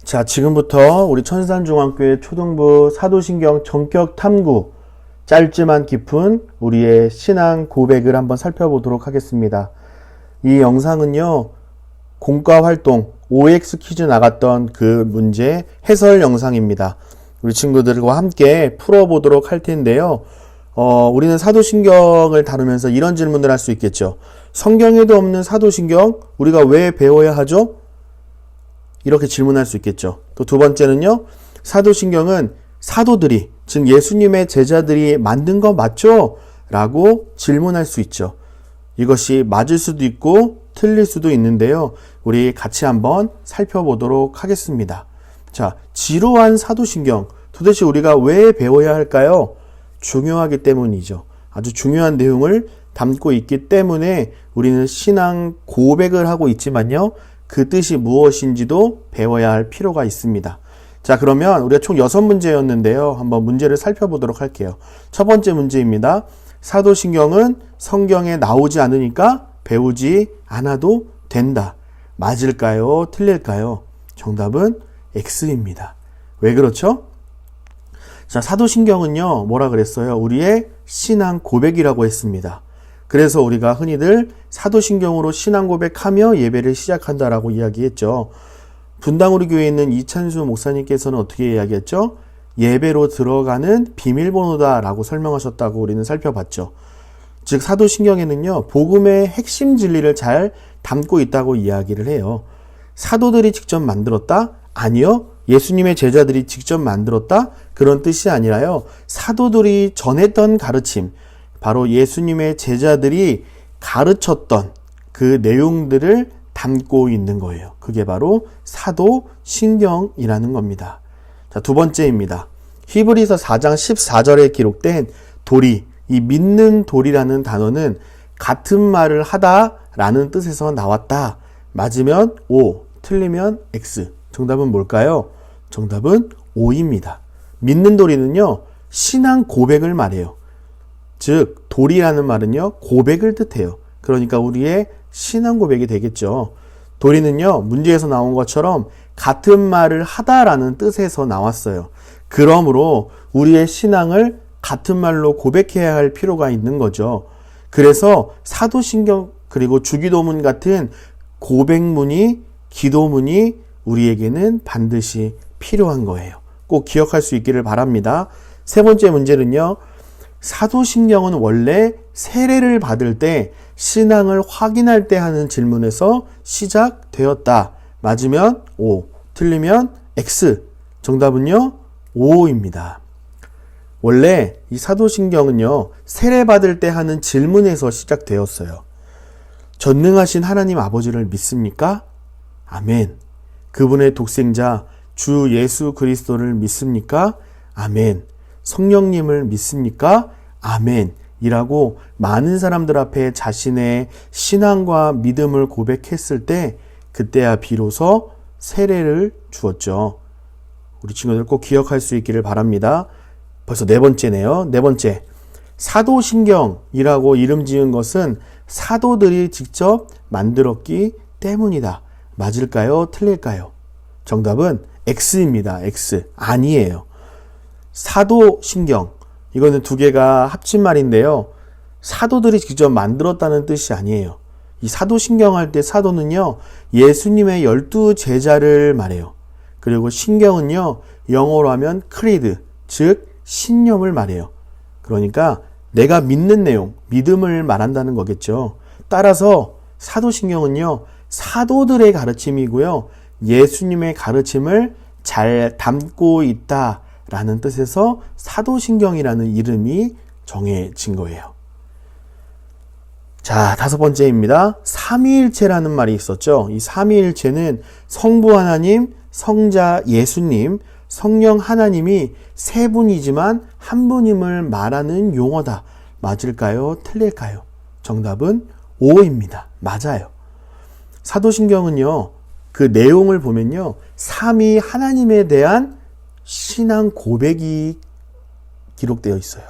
자, 지금부터 우리 천산중앙교회 초등부 사도신경 전격 탐구, 짧지만 깊은 우리의 신앙 고백을 한번 살펴보도록 하겠습니다. 이 영상은요, 공과 활동, OX 퀴즈 나갔던 그 문제 해설 영상입니다. 우리 친구들과 함께 풀어보도록 할 텐데요. 우리는 사도신경을 다루면서 이런 질문을 할 수 있겠죠. 성경에도 없는 사도신경, 우리가 왜 배워야 하죠? 이렇게 질문할 수 있겠죠. 또 두 번째는요, 사도신경은 사도들이, 즉 예수님의 제자들이 만든 거 맞죠? 라고 질문할 수 있죠. 이것이 맞을 수도 있고 틀릴 수도 있는데요. 우리 같이 한번 살펴보도록 하겠습니다. 자, 지루한 사도신경, 도대체 우리가 왜 배워야 할까요? 중요하기 때문이죠. 아주 중요한 내용을 담고 있기 때문에 우리는 신앙 고백을 하고 있지만요, 그 뜻이 무엇인지도 배워야 할 필요가 있습니다. 자, 그러면 우리가 총 6문제였는데요. 한번 문제를 살펴보도록 할게요. 첫 번째 문제입니다. 사도신경은 성경에 나오지 않으니까 배우지 않아도 된다. 맞을까요? 틀릴까요? 정답은 X입니다. 왜 그렇죠? 자, 사도신경은요, 뭐라 그랬어요? 우리의 신앙 고백이라고 했습니다. 그래서 우리가 흔히들 사도신경으로 신앙 고백하며 예배를 시작한다라고 이야기했죠. 분당우리 교회에 있는 이찬수 목사님께서는 어떻게 이야기했죠? 예배로 들어가는 비밀번호다라고 설명하셨다고 우리는 살펴봤죠. 즉 사도신경에는요, 복음의 핵심 진리를 잘 담고 있다고 이야기를 해요. 사도들이 직접 만들었다? 아니요. 예수님의 제자들이 직접 만들었다? 그런 뜻이 아니라요, 사도들이 전했던 가르침, 바로 예수님의 제자들이 가르쳤던 그 내용들을 담고 있는 거예요. 그게 바로 사도신경이라는 겁니다. 자, 두 번째입니다. 히브리서 4장 14절에 기록된 도리, 이 믿는 도리라는 단어는 같은 말을 하다라는 뜻에서 나왔다. 맞으면 O, 틀리면 X. 정답은 뭘까요? 정답은 O입니다. 믿는 도리는요, 신앙 고백을 말해요. 즉 도리라는 말은요, 고백을 뜻해요. 그러니까 우리의 신앙 고백이 되겠죠. 도리는요, 문제에서 나온 것처럼 같은 말을 하다라는 뜻에서 나왔어요. 그러므로 우리의 신앙을 같은 말로 고백해야 할 필요가 있는 거죠. 그래서 사도신경 그리고 주기도문 같은 고백문이, 기도문이 우리에게는 반드시 필요한 거예요. 꼭 기억할 수 있기를 바랍니다. 세 번째 문제는요, 사도신경은 원래 세례를 받을 때, 신앙을 확인할 때 하는 질문에서 시작되었다. 맞으면 O, 틀리면 X. 정답은요, O입니다. 원래 이 사도신경은요, 세례 받을 때 하는 질문에서 시작되었어요. 전능하신 하나님 아버지를 믿습니까? 아멘. 그분의 독생자 주 예수 그리스도를 믿습니까? 아멘. 성령님을 믿습니까? 아멘. 이라고 많은 사람들 앞에 자신의 신앙과 믿음을 고백했을 때, 그때야 비로소 세례를 주었죠. 우리 친구들 꼭 기억할 수 있기를 바랍니다. 벌써 네 번째네요. 네 번째. 사도신경이라고 이름 지은 것은 사도들이 직접 만들었기 때문이다. 맞을까요? 틀릴까요? 정답은 X입니다. X. 아니에요. 사도신경, 이거는 두 개가 합친 말인데요, 사도들이 직접 만들었다는 뜻이 아니에요. 이 사도신경 할 때 사도는요, 예수님의 12 제자를 말해요. 그리고 신경은요, 영어로 하면 creed, 즉 신념을 말해요. 그러니까 내가 믿는 내용, 믿음을 말한다는 거겠죠. 따라서 사도신경은요, 사도들의 가르침이고요, 예수님의 가르침을 잘 담고 있다 라는 뜻에서 사도신경이라는 이름이 정해진 거예요. 자, 다섯 번째입니다. 삼위일체라는 말이 있었죠. 이 삼위일체는 성부 하나님, 성자 예수님, 성령 하나님이 세 분이지만 한 분임을 말하는 용어다. 맞을까요? 틀릴까요? 정답은 O입니다. 맞아요. 사도신경은요, 그 내용을 보면요, 삼위 하나님에 대한 신앙 고백이 기록되어 있어요.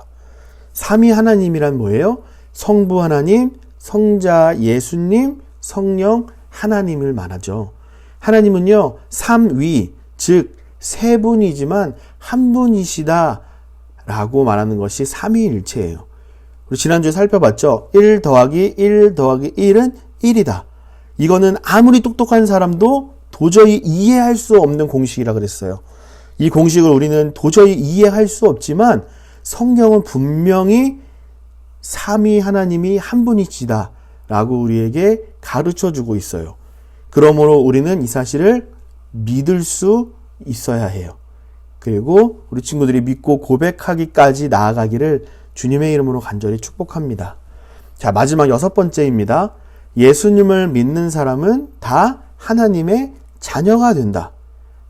삼위 하나님이란 뭐예요? 성부 하나님, 성자 예수님, 성령 하나님을 말하죠. 하나님은요, 삼위, 즉 세 분이지만 한 분이시다 라고 말하는 것이 삼위일체예요. 우리 지난주에 살펴봤죠. 1 더하기 1 더하기 1은 1이다. 이거는 아무리 똑똑한 사람도 도저히 이해할 수 없는 공식이라 그랬어요. 이 공식을 우리는 도저히 이해할 수 없지만 성경은 분명히 삼위 하나님이 한 분이시다 라고 우리에게 가르쳐주고 있어요. 그러므로 우리는 이 사실을 믿을 수 있어야 해요. 그리고 우리 친구들이 믿고 고백하기까지 나아가기를 주님의 이름으로 간절히 축복합니다. 자, 마지막 6번째입니다. 예수님을 믿는 사람은 다 하나님의 자녀가 된다.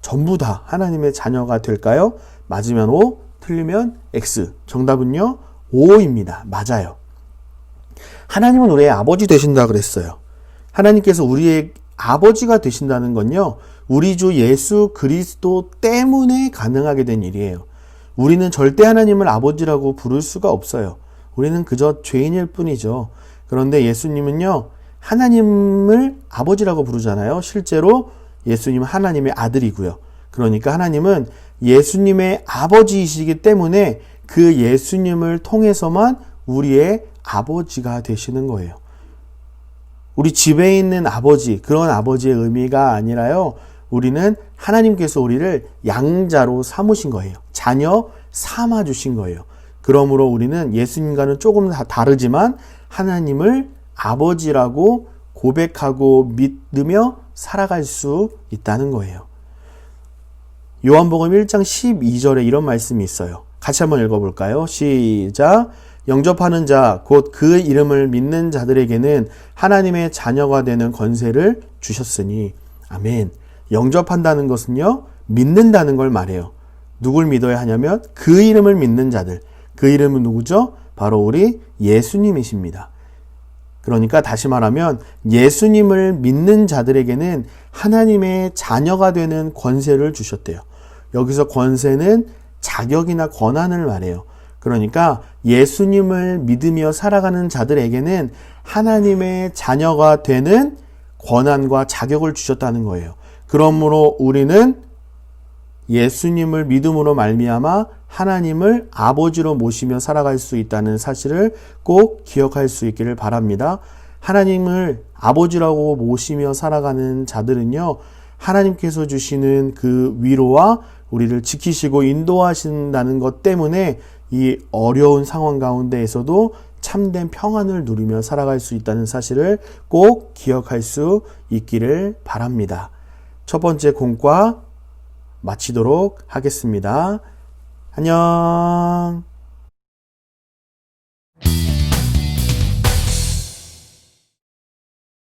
전부 다 하나님의 자녀가 될까요? 맞으면 O, 틀리면 X. 정답은요, O입니다. 맞아요. 하나님은 우리의 아버지 되신다 그랬어요. 하나님께서 우리의 아버지가 되신다는 건요, 우리 주 예수 그리스도 때문에 가능하게 된 일이에요. 우리는 절대 하나님을 아버지라고 부를 수가 없어요. 우리는 그저 죄인일 뿐이죠. 그런데 예수님은요, 하나님을 아버지라고 부르잖아요. 실제로 예수님은 하나님의 아들이고요. 그러니까 하나님은 예수님의 아버지이시기 때문에 그 예수님을 통해서만 우리의 아버지가 되시는 거예요. 우리 집에 있는 아버지, 그런 아버지의 의미가 아니라요, 우리는 하나님께서 우리를 양자로 삼으신 거예요. 자녀 삼아주신 거예요. 그러므로 우리는 예수님과는 조금 다르지만 하나님을 아버지라고 고백하고 믿으며 살아갈 수 있다는 거예요. 요한복음 1장 12절에 이런 말씀이 있어요. 같이 한번 읽어볼까요? 시작. 영접하는 자, 곧 그 이름을 믿는 자들에게는 하나님의 자녀가 되는 권세를 주셨으니. 아멘. 영접한다는 것은요, 믿는다는 걸 말해요. 누굴 믿어야 하냐면 그 이름을 믿는 자들. 그 이름은 누구죠? 바로 우리 예수님이십니다. 그러니까 다시 말하면 예수님을 믿는 자들에게는 하나님의 자녀가 되는 권세를 주셨대요. 여기서 권세는 자격이나 권한을 말해요. 그러니까 예수님을 믿으며 살아가는 자들에게는 하나님의 자녀가 되는 권한과 자격을 주셨다는 거예요. 그러므로 우리는 예수님을 믿음으로 말미암아 하나님을 아버지로 모시며 살아갈 수 있다는 사실을 꼭 기억할 수 있기를 바랍니다. 하나님을 아버지라고 모시며 살아가는 자들은요, 하나님께서 주시는 그 위로와 우리를 지키시고 인도하신다는 것 때문에 이 어려운 상황 가운데에서도 참된 평안을 누리며 살아갈 수 있다는 사실을 꼭 기억할 수 있기를 바랍니다. 첫 번째 공과 마치도록 하겠습니다. 안녕.